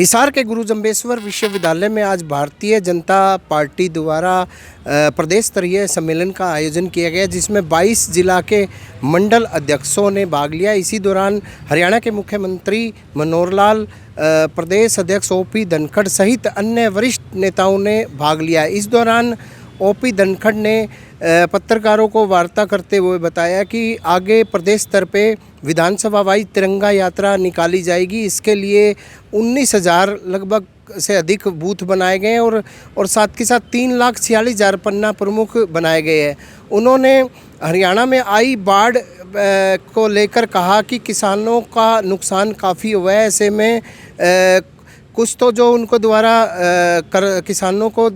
हिसार के गुरु जम्बेश्वर विश्वविद्यालय में आज भारतीय जनता पार्टी द्वारा प्रदेश स्तरीय सम्मेलन का आयोजन किया गया, जिसमें 22 जिला के मंडल अध्यक्षों ने भाग लिया। इसी दौरान हरियाणा के मुख्यमंत्री मनोहर लाल, प्रदेश अध्यक्ष ओपी धनखड़ सहित अन्य वरिष्ठ नेताओं ने भाग लिया। इस दौरान ओपी धनखड़ ने पत्रकारों को वार्ता करते हुए बताया कि आगे प्रदेश स्तर पे विधानसभा वाइज तिरंगा यात्रा निकाली जाएगी। इसके लिए 19,000 लगभग से अधिक बूथ बनाए गए हैं और साथ के साथ 3,46,000 पन्ना प्रमुख बनाए गए हैं। उन्होंने हरियाणा में आई बाढ़ को लेकर कहा कि किसानों का नुकसान काफ़ी हुआ है। ऐसे में कुछ तो जो उनको द्वारा किसानों को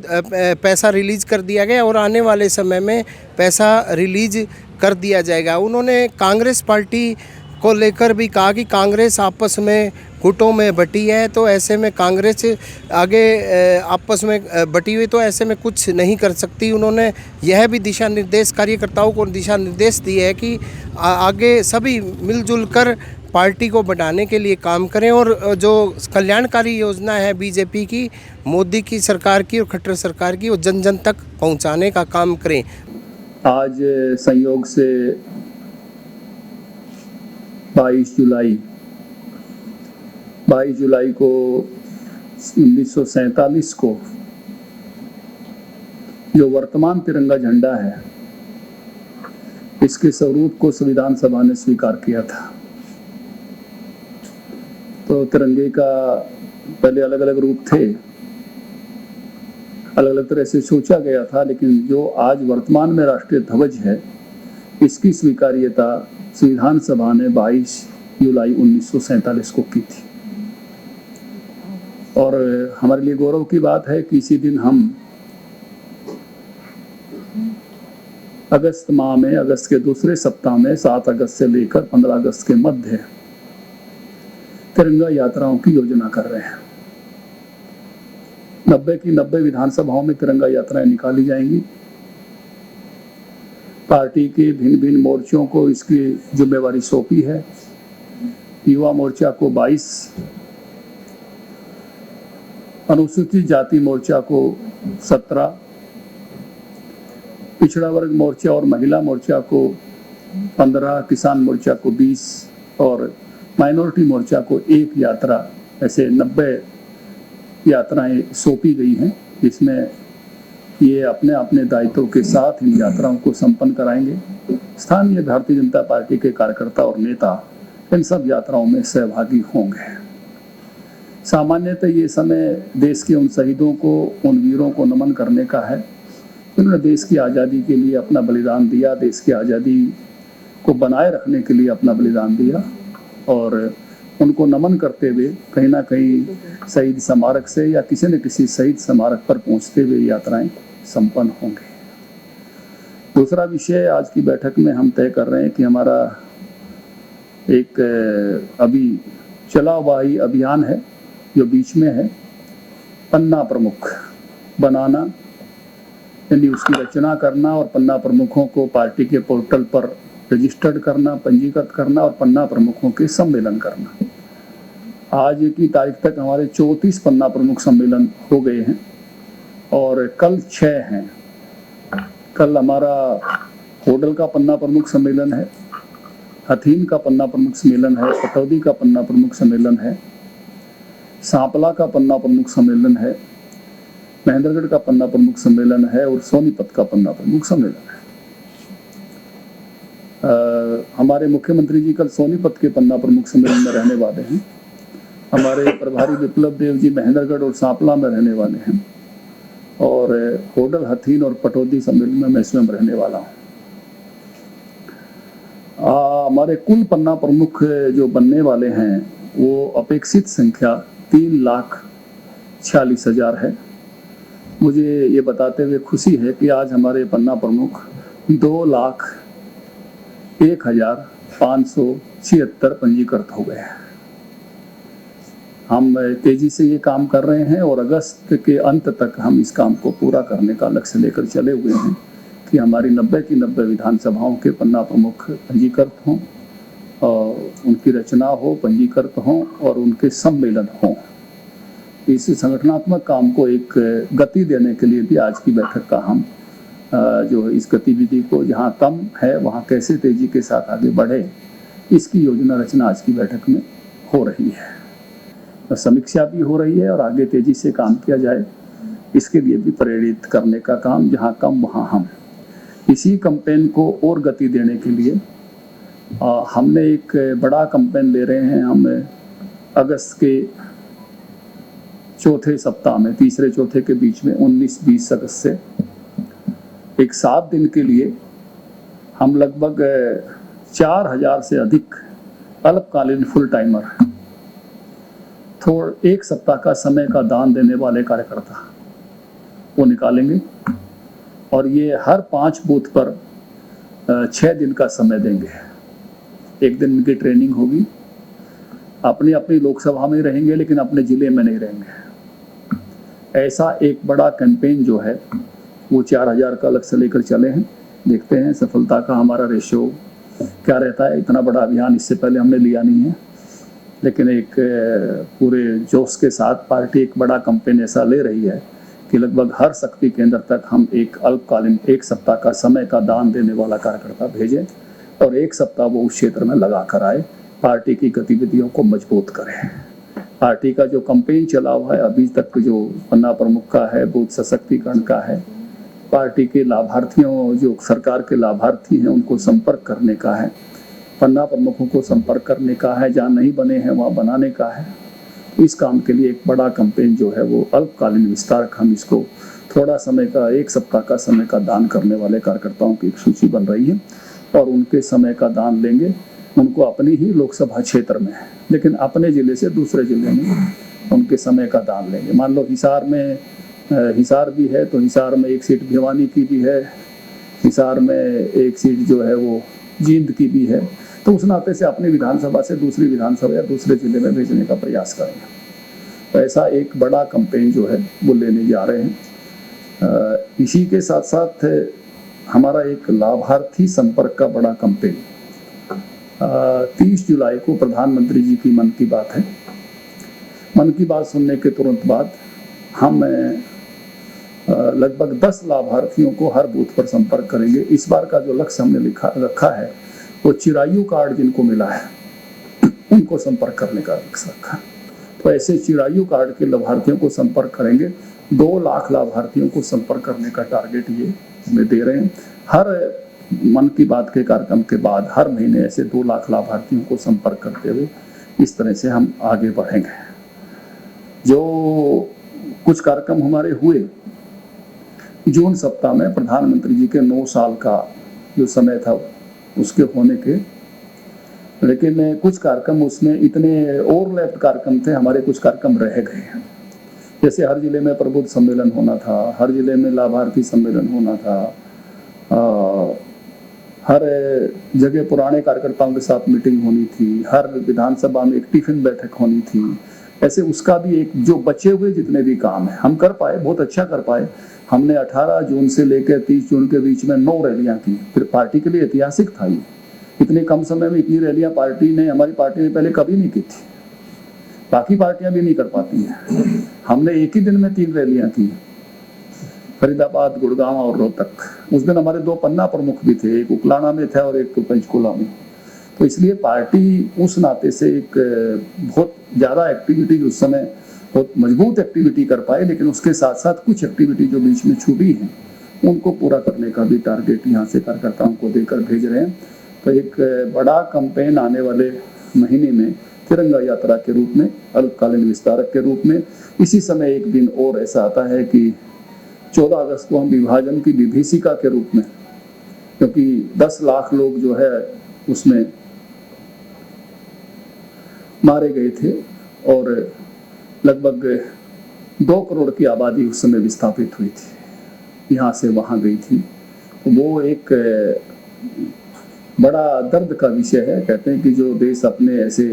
पैसा रिलीज़ कर दिया गया और आने वाले समय में पैसा रिलीज़ कर दिया जाएगा। उन्होंने कांग्रेस पार्टी को लेकर भी कहा कि कांग्रेस आपस में गुटों में बटी है, तो ऐसे में कांग्रेस आगे आपस में बटी हुई तो ऐसे में कुछ नहीं कर सकती। उन्होंने यह भी दिशा निर्देश कार्यकर्ताओं को दिशा निर्देश दिए है कि आगे सभी मिलजुल कर पार्टी को बढ़ाने के लिए काम करें और जो कल्याणकारी योजना है बीजेपी की, मोदी की सरकार की और खट्टर सरकार की, वो जन जन तक पहुंचाने का काम करें। आज संयोग से 22 जुलाई को 1947 को जो वर्तमान तिरंगा झंडा है, इसके स्वरूप को संविधान सभा ने स्वीकार किया था। तो तिरंगे का पहले अलग अलग रूप थे, अलग अलग तरह से सोचा गया था, लेकिन जो आज वर्तमान में राष्ट्रीय ध्वज है, इसकी स्वीकार्यता संविधान सभा ने 22 जुलाई 1947 को की थी। और हमारे लिए गौरव की बात है कि इसी दिन हम अगस्त माह में, अगस्त के दूसरे सप्ताह में 7 अगस्त से लेकर 15 अगस्त के मध्य तिरंगा यात्राओं की योजना कर रहे हैं। 90 की 90 विधानसभाओं में तिरंगा यात्राएं निकाली जाएंगी। पार्टी के भिन्न भिन्न मोर्चों को इसकी जिम्मेवारी सौंपी है। युवा मोर्चा को 22, अनुसूचित जाति मोर्चा को 17, पिछड़ा वर्ग मोर्चा और महिला मोर्चा को 15, किसान मोर्चा को 20 और माइनॉरिटी मोर्चा को 1 यात्रा, ऐसे 90 यात्राएं सौंपी गई हैं, जिसमें ये अपने अपने दायित्वों के साथ इन यात्राओं को संपन्न कराएंगे। स्थानीय भारतीय जनता पार्टी के कार्यकर्ता और नेता इन सब यात्राओं में सहभागी होंगे। सामान्यतः ये समय देश के उन शहीदों को, उन वीरों को नमन करने का है, उन्होंने देश की आज़ादी के लिए अपना बलिदान दिया, देश की आज़ादी को बनाए रखने के लिए अपना बलिदान दिया, और उनको नमन करते हुए कहीं ना कहीं शहीद स्मारक से या किसी न किसी शहीद स्मारक पर पहुंचते हुए यात्राएं संपन्न होंगे। दूसरा विषय आज की बैठक में हम तय कर रहे हैं कि हमारा एक अभी चला हुआ ही अभियान है जो बीच में है, पन्ना प्रमुख बनाना, यानी उसकी रचना करना और पन्ना प्रमुखों को पार्टी के पोर्टल पर रजिस्टर्ड करना, पंजीकृत करना और पन्ना प्रमुखों के सम्मेलन करना। आज की तारीख तक हमारे 34 पन्ना प्रमुख सम्मेलन हो गए हैं और कल 6 हैं। कल हमारा होडल का पन्ना प्रमुख सम्मेलन है, हथीन का पन्ना प्रमुख सम्मेलन है, पटौदी का पन्ना प्रमुख सम्मेलन है, सांपला का पन्ना प्रमुख सम्मेलन है, महेंद्रगढ़ का पन्ना प्रमुख सम्मेलन है और सोनीपत का पन्ना प्रमुख सम्मेलन है। हमारे मुख्यमंत्री जी कल सोनीपत के पन्ना प्रमुख सम्मेलन में रहने वाले हैं। हमारे प्रभारी विप्लव देव जी महेंद्रगढ़ और सांपला में रहने वाले हैं और होडल, हथीन और पटौदी सम्मेलन में मैं स्वयं रहने वाला हूँ। हमारे कुल पन्ना प्रमुख जो बनने वाले हैं वो अपेक्षित संख्या 3,46,000 है। मुझे ये बताते हुए खुशी है कि आज हमारे पन्ना प्रमुख 2,01,576 पंजीकृत हो गए हैं। हम तेजी से ये काम कर रहे हैं और अगस्त के अंत तक हम इस काम को पूरा करने का लक्ष्य लेकर चले हुए हैं कि हमारी 90 की 90 विधानसभाओं के पन्ना प्रमुख पंजीकृत हों, और उनकी रचना हो, पंजीकृत हों और उनके सम्मेलन हों। इस संगठनात्मक काम को एक गति देने के लिए भी आज की बैठक का हम जो इस गतिविधि को जहाँ कम है वहाँ कैसे तेजी के साथ आगे बढ़े, इसकी योजना रचना आज की बैठक में हो रही है। तो समीक्षा भी हो रही है और आगे तेजी से काम किया जाए, इसके लिए भी प्रेरित करने का काम, जहाँ कम वहाँ हम। इसी कैंपेन को और गति देने के लिए हमने एक बड़ा कैंपेन ले रहे हैं। हम अगस्त के चौथे सप्ताह में, तीसरे चौथे के बीच में 19-20 अगस्त से एक 7 दिन के लिए हम लगभग 4000 से अधिक अल्पकालीन फुल टाइमर, थोड़ा 1 सप्ताह का समय का दान देने वाले कार्यकर्ता वो निकालेंगे और ये हर 5 बूथ पर 6 दिन का समय देंगे। 1 दिन इनकी ट्रेनिंग होगी, अपनी अपनी लोकसभा में रहेंगे लेकिन अपने ज़िले में नहीं रहेंगे। ऐसा एक बड़ा कैंपेन जो है वो 4000 का अलग से लेकर चले हैं। देखते हैं सफलता का हमारा रेशियो क्या रहता है। इतना बड़ा अभियान इससे पहले हमने लिया नहीं है, लेकिन एक पूरे जोश के साथ पार्टी एक बड़ा कैंपेन ऐसा ले रही है कि लगभग हर शक्ति केंद्र तक हम एक अल्पकालीन 1 सप्ताह का समय का दान देने वाला कार्यकर्ता भेजें और 1 सप्ताह वो उस क्षेत्र में लगा कर आए, पार्टी की गतिविधियों को मजबूत करें। पार्टी का जो कैंपेन चला हुआ है अभी तक, जो पन्ना प्रमुख का है, बूथ सशक्तिकरण का है, पार्टी के लाभार्थियों, जो सरकार के लाभार्थी हैं उनको संपर्क करने का है, पन्ना प्रमुखों को संपर्क करने का है, जहाँ नहीं बने हैं वहाँ बनाने का है। इस काम के लिए एक बड़ा कैंपेन जो है वो अल्पकालीन विस्तारक, हम इसको थोड़ा समय का 1 सप्ताह का समय का दान करने वाले कार्यकर्ताओं की एक सूची बन रही है और उनके समय का दान लेंगे, उनको अपनी ही लोकसभा क्षेत्र में, लेकिन अपने ज़िले से दूसरे ज़िले में उनके समय का दान लेंगे। मान लो हिसार भी है तो हिसार में 1 सीट भिवानी की भी है, हिसार में 1 सीट जो है वो जींद की भी है, तो उस नाते से अपनी विधानसभा से दूसरी विधानसभा या दूसरे ज़िले में भेजने का प्रयास करेंगे। तो ऐसा एक बड़ा कैंपेन जो है वो लेने जा रहे हैं। इसी के साथ साथ हमारा एक लाभार्थी संपर्क का बड़ा कैंपेन 30 जुलाई को प्रधानमंत्री जी की मन की बात है। मन की बात सुनने के तुरंत बाद हम लगभग 10 लाभार्थियों को हर बूथ पर संपर्क करेंगे। इस बार का जो लक्ष्य हमने रखा है वो चिरायु कार्ड जिनको मिला है उनको संपर्क करने का लक्ष्य रखा। तो ऐसे चिरायु कार्ड के लाभार्थियों को संपर्क करेंगे। 2 लाख लाभार्थियों को संपर्क करने का टारगेट ये हमें दे रहे हैं। हर मन की बात के कार्यक्रम के बाद हर महीने ऐसे 2 लाख लाभार्थियों को संपर्क करते हुए इस तरह से हम आगे बढ़ेंगे। जो कुछ कार्यक्रम हमारे हुए जून सप्ताह में, प्रधानमंत्री जी के 9 साल का जो समय था उसके होने के, लेकिन कुछ कार्यक्रम उसमें इतने ओवरलैप्ड कार्यक्रम थे, हमारे कुछ कार्यक्रम रह गए। जैसे हर जिले में प्रबुद्ध सम्मेलन होना था, हर जिले में लाभार्थी सम्मेलन होना था, हर जगह पुराने कार्यकर्ताओं के साथ मीटिंग होनी थी, हर विधानसभा में एक टिफिन बैठक होनी थी। ऐसे उसका भी एक जो बचे हुए जितने भी काम है हम कर पाए, बहुत अच्छा कर पाए। हमने 18 जून से लेकर 30 जून के बीच में 9 रैलियां की। फिर पार्टी के लिए ऐतिहासिक था ये, इतने कम समय में इतनी रैलियां हमारी पार्टी ने पहले कभी नहीं की थी। बाकी पार्टियां भी नहीं कर पाती हैं। हमने एक ही दिन में 3 रैलियां की, फरीदाबाद, गुड़गांव और रोहतक। उस दिन हमारे 2 पन्ना प्रमुख भी थे, एक उकलाना में था और एक पंचकुला में। तो इसलिए पार्टी उस नाते से एक बहुत ज़्यादा एक्टिविटी उस समय, बहुत मजबूत एक्टिविटी कर पाए, लेकिन उसके साथ साथ कुछ एक्टिविटी जो बीच में छूटी हैं उनको पूरा करने का भी टारगेट यहाँ से कार्यकर्ताओं को देकर भेज रहे हैं। तो एक बड़ा कैंपेन आने वाले महीने में तिरंगा यात्रा के रूप में, अल्पकालीन विस्तारक के रूप में। इसी समय एक दिन और ऐसा आता है कि 14 अगस्त को हम विभाजन की विभीषिका के रूप में, क्योंकि 10 लाख लोग जो है उसमें मारे गए थे और लगभग 2 करोड़ की आबादी उस समय विस्थापित हुई थी, यहाँ से वहाँ गई थी। तो वो एक बड़ा दर्द का विषय है। कहते हैं कि जो देश अपने ऐसे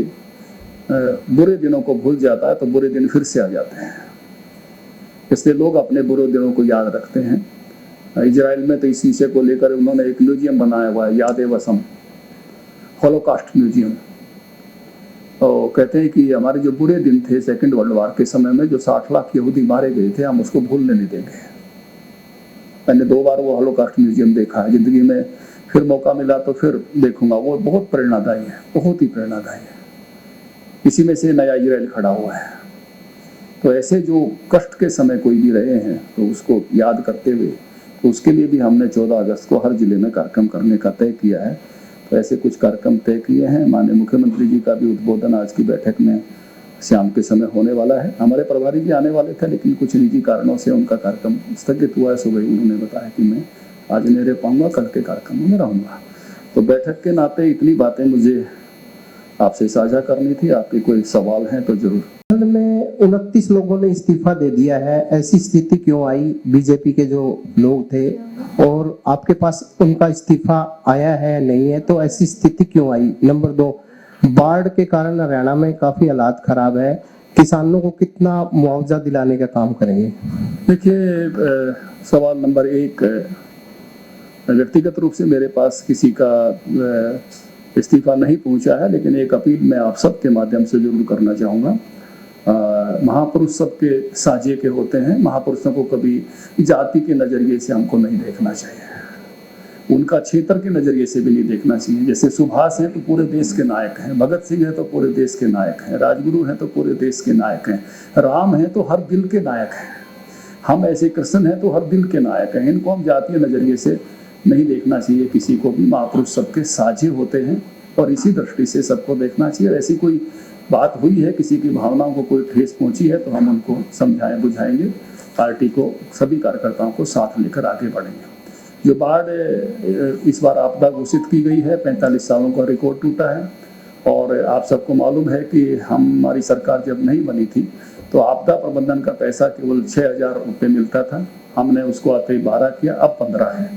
बुरे दिनों को भूल जाता है तो बुरे दिन फिर से आ जाते हैं, इसलिए लोग अपने बुरे दिनों को याद रखते हैं। इजराइल में तो इस विषय को लेकर उन्होंने एक म्यूजियम बनाया हुआ है, याद-ए-वसम, हॉलोकास्ट म्यूजियम। और कहते हैं कि हमारे जो बुरे दिन थे सेकेंड वर्ल्ड वार के समय में, जो 60 लाख यहूदी मारे गए थे, हम उसको भूलने नहीं देंगे। मैंने 2 बार वो हॉलोकॉस्ट म्यूजियम देखा है जिंदगी में, फिर मौका मिला तो फिर देखूंगा। वो बहुत प्रेरणादायी है, बहुत ही प्रेरणादायी है। इसी में से नया इजराइल खड़ा हुआ है। तो ऐसे जो कष्ट के समय कोई भी रहे हैं तो उसको याद करते हुए, तो उसके लिए भी हमने 14 अगस्त को हर जिले में कार्यक्रम करने का तय किया है। तो ऐसे कुछ कार्यक्रम तय किए हैं। माननीय मुख्यमंत्री जी का भी उद्बोधन आज की बैठक में शाम के समय होने वाला है। हमारे प्रभारी जी आने वाले थे, लेकिन कुछ निजी कारणों से उनका कार्यक्रम स्थगित हुआ है। सुबह उन्होंने बताया कि मैं आज नहीं रह पाऊंगा, कल के कार्यक्रम में रहूंगा। तो बैठक के नाते इतनी बातें मुझे आपसे साझा करनी थी। आपके कोई सवाल हैं तो जरूर। में 29 लोगों ने इस्तीफा दे दिया है, ऐसी स्थिति क्यों आई? बीजेपी के जो लोग थे और आपके पास उनका इस्तीफा आया है नहीं है, तो ऐसी स्थिति क्यों आई? नंबर 2, बाढ़ के कारण हरियाणा में काफी हालात खराब है, किसानों को कितना मुआवजा दिलाने का काम करेंगे? देखिए, सवाल नंबर 1, व्यक्तिगत रूप से मेरे पास किसी का इस्तीफा नहीं पहुंचा है, लेकिन एक अपील मैं आप सबके माध्यम से जरूर करना चाहूँगा। महापुरुष सबके साझे के होते हैं। महापुरुषों को कभी जाति के नज़रिए से हमको नहीं देखना चाहिए, उनका क्षेत्र के नज़रिए से भी नहीं देखना चाहिए। जैसे सुभाष हैं तो पूरे देश के नायक हैं, भगत सिंह हैं तो पूरे देश के नायक हैं, राजगुरु हैं तो पूरे देश के नायक हैं, राम हैं तो हर दिल के नायक हैं, हम ऐसे कृष्ण हैं तो हर दिल के नायक हैं। इनको हम जातीय नज़रिए से नहीं देखना चाहिए किसी को भी। महापुरुष सबके साझे होते हैं और इसी दृष्टि से सबको देखना चाहिए। ऐसी कोई बात हुई है, किसी की भावनाओं को कोई ठेस पहुंची है, तो हम उनको समझाएं बुझाएंगे। पार्टी को, सभी कार्यकर्ताओं को साथ लेकर आगे बढ़ेंगे। जो बाढ़ इस बार आपदा घोषित की गई है, 45 सालों का रिकॉर्ड टूटा है। और आप सबको मालूम है कि हमारी सरकार जब नहीं बनी थी तो आपदा प्रबंधन का पैसा केवल 6,000 रुपये मिलता था। हमने उसको आते ही 12 किया, अब 15 है।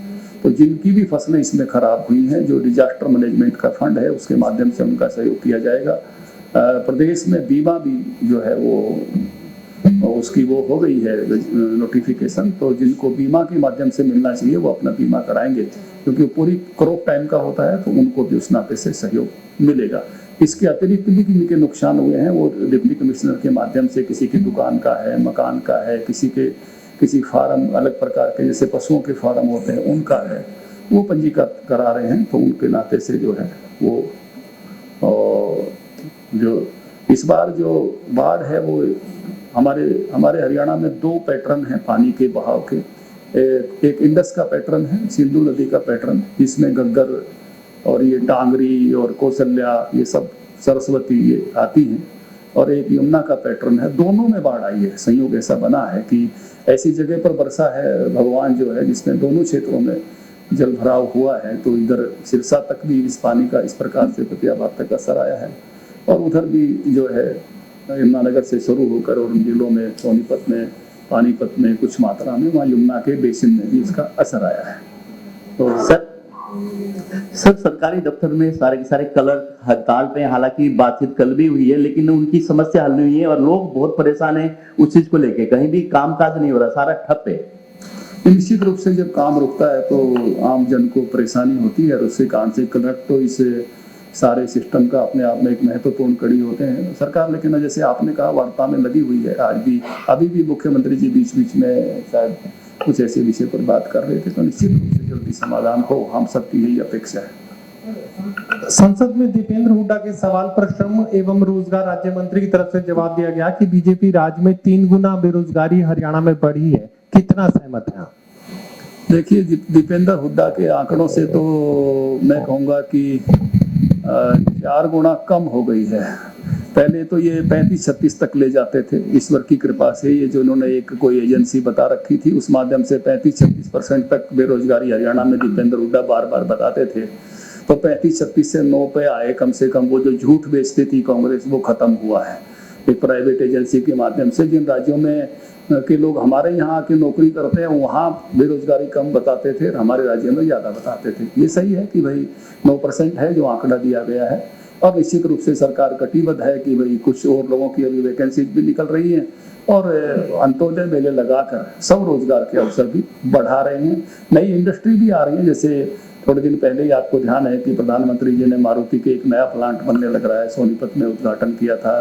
तो जिनकी भी फसलें इसमें खराब हुई हैं, जो डिजास्टर मैनेजमेंट का फंड है उसके माध्यम से उनका सहयोग किया जाएगा। प्रदेश में बीमा भी जो है वो उसकी वो हो गई है नोटिफिकेशन, तो जिनको बीमा के माध्यम से मिलना चाहिए वो अपना बीमा कराएंगे, क्योंकि पूरी क्रॉप टाइम का होता है, तो उनको भी उस नाते से सहयोग मिलेगा। इसके अतिरिक्त भी जिनके नुकसान हुए हैं वो डिप्टी कमिश्नर के माध्यम से, किसी की दुकान का है, मकान का है, किसी फार्म अलग प्रकार के जैसे पशुओं के फार्म होते हैं उनका है, वो पंजीकृत करा रहे हैं। तो उनके नाते से जो है वो जो इस बार जो बाढ़ है वो हमारे हरियाणा में 2 पैटर्न हैं पानी के बहाव के। एक इंडस का पैटर्न है, सिंधु नदी का पैटर्न, जिसमें घग्गर और ये टांगरी और कौशल्या, ये सब सरस्वती ये आती हैं, और एक यमुना का पैटर्न है। दोनों में बाढ़ आई है। संयोग ऐसा बना है कि ऐसी जगह पर वर्षा है भगवान जो है, जिसमें दोनों क्षेत्रों में जल भराव हुआ है। तो इधर सिरसा तक भी इस पानी का इस प्रकार से फतेहाबाद तक असर आया है, और उधर भी जो है यमुनानगर से शुरू होकर और उन जिलों में सोनीपत में, पानीपत में कुछ मात्रा में, वहाँ यमुना के बेसिन में भी इसका असर आया है। तो सर सरकारी दफ्तर में सारे के सारे क्लर्क हड़ताल पे, हालांकि बातचीत कल भी हुई है लेकिन उनकी समस्या हल नहीं हुई है और लोग बहुत परेशान हैं उस चीज को लेके। कहीं भी कामकाज नहीं हो रहा, सारा ठप है। निश्चित रूप से जब काम रुकता है तो आम जन को परेशानी होती है, और उसके कारण से क्लर्क तो इस सारे सिस्टम का अपने आप में एक महत्वपूर्ण कड़ी होते हैं। सरकार लेकिन जैसे आपने कहा वार्ता में लगी हुई है। आज भी अभी भी मुख्यमंत्री जी बीच बीच में शायद कुछ ऐसे विषय पर बात कर रहे थे, तो निश्चित रूप से जल्दी समाधान हो, हम सबकी यही अपेक्षा है। संसद में दीपेंद्र हुड्डा के सवाल पर श्रम एवं रोजगार राज्य मंत्री की तरफ से जवाब दिया गया कि बीजेपी राज्य में 3 गुना बेरोजगारी हरियाणा में बढ़ी है। कितना सहमत है? देखिए, दीपेंद्र हुड्डा के आंकड़ों से तो मैं कहूँगा कि 4 गुना कम हो गई है। पहले तो ये 35-36 तक ले जाते थे। ईश्वर की कृपा से ये जो उन्होंने एक कोई एजेंसी बता रखी थी, उस माध्यम से 35-36% तक बेरोजगारी हरियाणा में दीपेंद्र हुड्डा बार बार बताते थे। तो 35-36 से 9 पे आए कम से कम। वो जो झूठ बेचती थी कांग्रेस, वो खत्म हुआ है एक प्राइवेट एजेंसी के माध्यम से। जिन राज्यों में के लोग हमारे यहाँ आके नौकरी करते हैं वहाँ बेरोजगारी कम बताते थे, हमारे राज्य में ज़्यादा बताते थे। ये सही है कि भाई 9% है जो आंकड़ा दिया गया है, और निश्चित रूप से सरकार कटिबद्ध है कि भाई कुछ और लोगों की अभी वैकेंसीज भी निकल रही हैं, और अंत्योदय मेले लगाकर सब रोजगार के अवसर भी बढ़ा रहे हैं। नई इंडस्ट्री भी आ रही है, जैसे थोड़े दिन पहले ही आपको ध्यान है कि प्रधानमंत्री जी ने मारुति के एक नया प्लांट बनने लग रहा है सोनीपत में उद्घाटन किया था।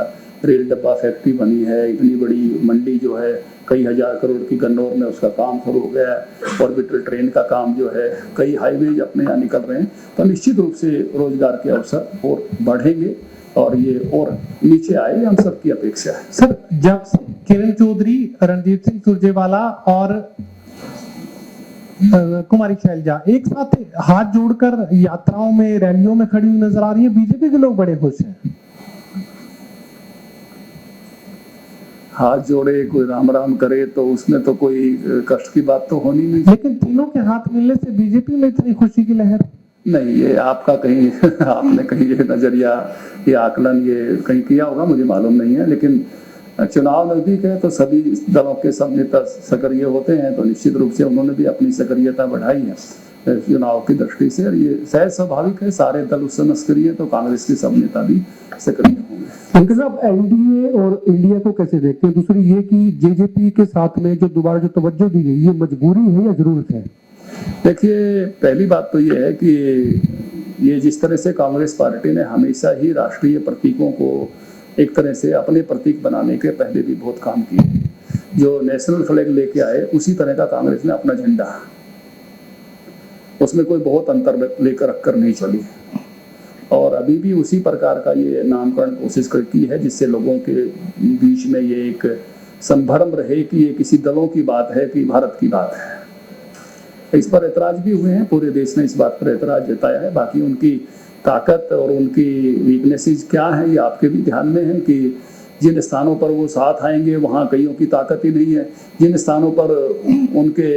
रेल डब्बा फैक्ट्री बनी है, इतनी बड़ी मंडी जो है कई हजार करोड़ की गन्नौर में उसका काम शुरू हो गया है। ऑर्बिटल ट्रेन का काम जो है, कई हाईवे अपने यहाँ निकल रहे हैं। तो निश्चित रूप से रोजगार के अवसर और बढ़ेंगे और ये और नीचे आए, हम सबकी अपेक्षा है। सर, जब किरण चौधरी, रणदीप सिंह सुरजेवाला और कुमारी शैलजा एक साथ हाथ जोड़कर यात्राओं में, रैलियों में खड़ी हुई नजर आ रही है, बीजेपी के लोग बड़े खुश हैं। हाथ जोड़े, कोई राम राम करे तो उसमें तो कोई कष्ट की बात तो होनी नहीं। लेकिन तीनों के हाथ मिलने से बीजेपी में इतनी खुशी की लहर नहीं, ये आपका कहीं आपने कहीं ये नजरिया, ये आकलन ये कहीं किया होगा, मुझे मालूम नहीं है। लेकिन चुनाव नजदीक है तो सभी दलों के सब नेता सक्रिय होते हैं, तो निश्चित रूप से उन्होंने भी अपनी सक्रियता बढ़ाई है चुनाव की दृष्टि से, और ये शायद स्वाभाविक है। सारे दल उस समय सक्रिय है तो कांग्रेस के सब नेता भी सक्रिय होंगे। उनके साथ एनडीए और इंडिया को कैसे देखते हैं? दूसरी ये कि जेजेपी के साथ में जो दोबारा जो तवज्जो दी गई, ये मजबूरी है या जरूरत है? देखिए, पहली बात तो ये है कि ये जिस तरह से कांग्रेस पार्टी ने हमेशा ही राष्ट्रीय प्रतीकों को एक तरह से अपने प्रतीक बनाने के पहले भी बहुत काम किए। जो नेशनल फ्लैग लेके आए उसी तरह का कांग्रेस ने अपना झंडा, उसमें कोई बहुत अंतर लेकर रखकर नहीं चली, और अभी भी उसी प्रकार का ये नामकरण कोशिश की है जिससे लोगों के बीच में ये एक संभ्रम रहे कि ये किसी दलों की बात है कि भारत की बात है। इस पर ऐतराज भी हुए हैं, पूरे देश ने इस बात पर ऐतराज जताया है। बाकी उनकी ताकत और उनकी वीकनेसेस क्या है ये आपके भी ध्यान में है कि जिन स्थानों पर वो साथ आएंगे वहाँ कईयों की ताकत ही नहीं है, जिन स्थानों पर उनके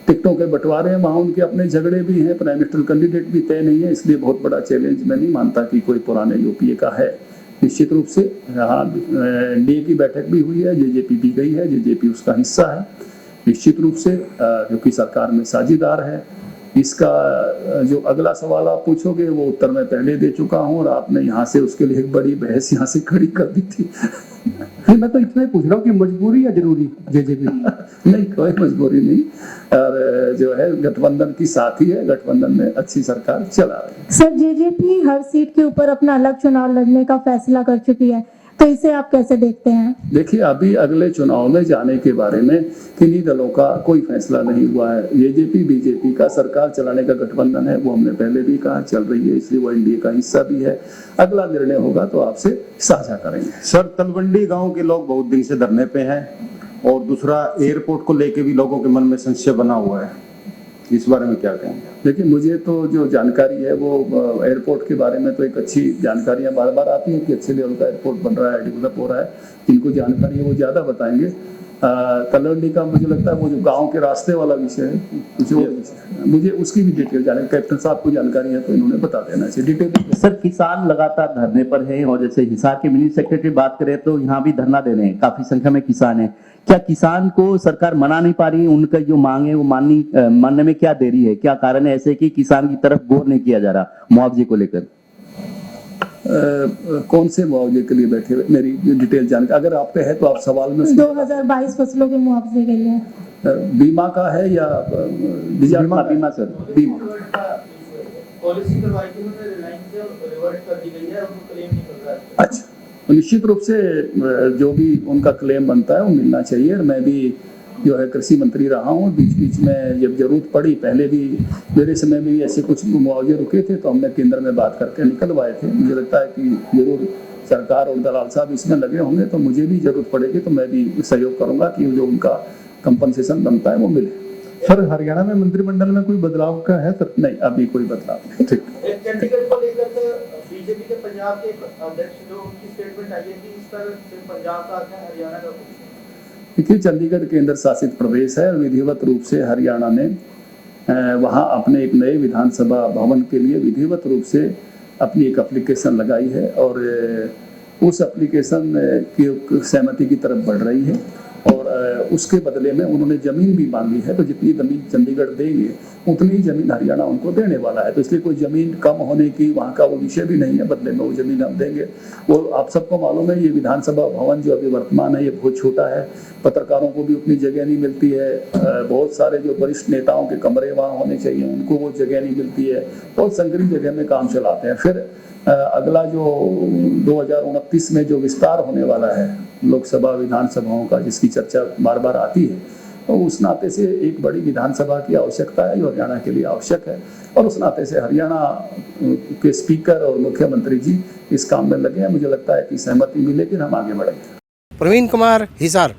टिकटों के बंटवारे हैं वहाँ उनके अपने झगड़े भी हैं, प्राइम मिनिस्टर कैंडिडेट भी तय नहीं है। इसलिए बहुत बड़ा चैलेंज मैं नहीं मानता कि कोई पुराने यूपीए का है। निश्चित रूप से यहाँ एनडीए की बैठक भी हुई है, जेजेपी भी गई है, जेजेपी उसका हिस्सा है निश्चित रूप से, क्योंकि सरकार में साझेदार है। इसका जो अगला सवाल आप पूछोगे वो उत्तर मैं पहले दे चुका हूँ, और आपने यहाँ से उसके लिए एक बड़ी बहस यहाँ से खड़ी कर दी थी। नहीं, मैं तो इतना ही पूछ रहा हूँ कि मजबूरी या जरूरी जेजेपी? नहीं, कोई मजबूरी नहीं, और जो है गठबंधन की साथी है, गठबंधन में अच्छी सरकार चला रही है। सर, जेजेपी हर सीट के ऊपर अपना अलग चुनाव लड़ने का फैसला कर चुकी है, तो इसे आप कैसे देखते हैं? देखिए, अभी अगले चुनाव में जाने के बारे में किन्हीं दलों का कोई फैसला नहीं हुआ है। जेजेपी बीजेपी का सरकार चलाने का गठबंधन है, वो हमने पहले भी कहा चल रही है, इसलिए वो एनडीए का हिस्सा भी है। अगला निर्णय होगा तो आपसे साझा करेंगे। सर, तलवंडी गांव के लोग बहुत दिन से धरने पे हैं, और दूसरा एयरपोर्ट को लेके भी लोगों के मन में संशय बना हुआ है, इस बारे में क्या कहेंगे? देखिए, मुझे तो जो जानकारी है वो एयरपोर्ट के बारे में तो एक अच्छी जानकारियां बार बार आती हैं कि अच्छे लेवल का एयरपोर्ट बन रहा है, डेवलप हो रहा है। जिनको जानकारी है वो ज़्यादा बताएंगे। तलवंडी का मुझे लगता है वो जो गांव के रास्ते वाला विषय है, जो मुझे उसकी भी डिटेल जाने, कैप्टन साहब को जानकारी है तो इन्होंने बता देना चाहिए डिटेल। सर, किसान लगातार धरने पर हैं, और जैसे हिसार के मिनी सेक्रेटरी बात करें तो यहाँ भी धरना दे रहे हैं, काफी संख्या में किसान हैं। क्या किसान को सरकार मना नहीं पा रही? उनका जो मांग है वो मानने में क्या देरी है? क्या कारण है ऐसे कि किसान की तरफ गौर नहीं किया जा रहा मुआवजे को लेकर? कौन से मुआवजे के लिए बैठे हुए? मेरी डिटेल जानकारी अगर आपके है तो आप सवाल में 2022 फसलों के मुआवजे के लिए बीमा का है या बीमा सर, बीमा पॉलिसी करवाई थी उन्होंने, रिलायंस से रिवर्ट कर दी गई है, उनको क्लेम नहीं कर रहा है। अच्छा, तो निश्चित रूप से जो भी उनका क्लेम बनता है वो मिलना चाहिए। मैं भी जो है कृषि मंत्री रहा हूँ, बीच बीच में जब जरूरत पड़ी, पहले भी मेरे समय में भी ऐसे कुछ मुआवजे रुके थे तो हमने केंद्र में बात करके निकलवाए थे। मुझे लगता है कि जरूर सरकार और दलाल साहब इसमें लगे होंगे, तो मुझे भी जरूरत पड़ेगी तो मैं भी सहयोग करूंगा कि जो उनका कंपनसेशन बनता है वो मिले। सर, हरियाणा में मंत्रिमंडल में कोई बदलाव का है सर? नहीं, अभी कोई बदलाव नहीं। ठीक। एक चंडीगढ़ को लेकर के बीजेपी के पंजाब के अध्यक्ष जो उनकी स्टेटमेंट आई है कि इस तरह से पंजाब का अर्थ है, हरियाणा का कुछ। देखिए, चंडीगढ़ केंद्र शासित प्रदेश है और विधिवत रूप से हरियाणा ने वहाँ अपने एक नए विधानसभा भवन के लिए विधिवत रूप से अपनी एक एप्लीकेशन लगाई है, और उस एप्लीकेशन की सहमति की तरफ बढ़ रही है। और उसके बदले में उन्होंने जमीन भी मांगी है, तो जितनी जमीन चंडीगढ़ देंगे उतनी ही जमीन हरियाणा उनको देने वाला है। तो इसलिए कोई जमीन कम होने की वहाँ का वो विषय भी नहीं है, बदले में वो जमीन हम देंगे। वो आप सबको मालूम है, ये विधानसभा भवन जो अभी वर्तमान है ये बहुत छोटा है, पत्रकारों को भी उतनी जगह नहीं मिलती है, बहुत सारे जो वरिष्ठ नेताओं के कमरे वहाँ होने चाहिए उनको वो जगह नहीं मिलती है, बहुत संकरी जगह में काम चलाते हैं। फिर अगला जो 2029 में जो विस्तार होने वाला है लोकसभा विधानसभाओं का, जिसकी चर्चा बार बार आती है, तो उस नाते से एक बड़ी विधानसभा की आवश्यकता है जो हरियाणा के लिए आवश्यक है, और उस नाते से हरियाणा के स्पीकर और मुख्यमंत्री जी इस काम में लगे हैं। मुझे लगता है कि सहमति मिलेगी, हम आगे बढ़ेंगे। प्रवीण कुमार, हिसार।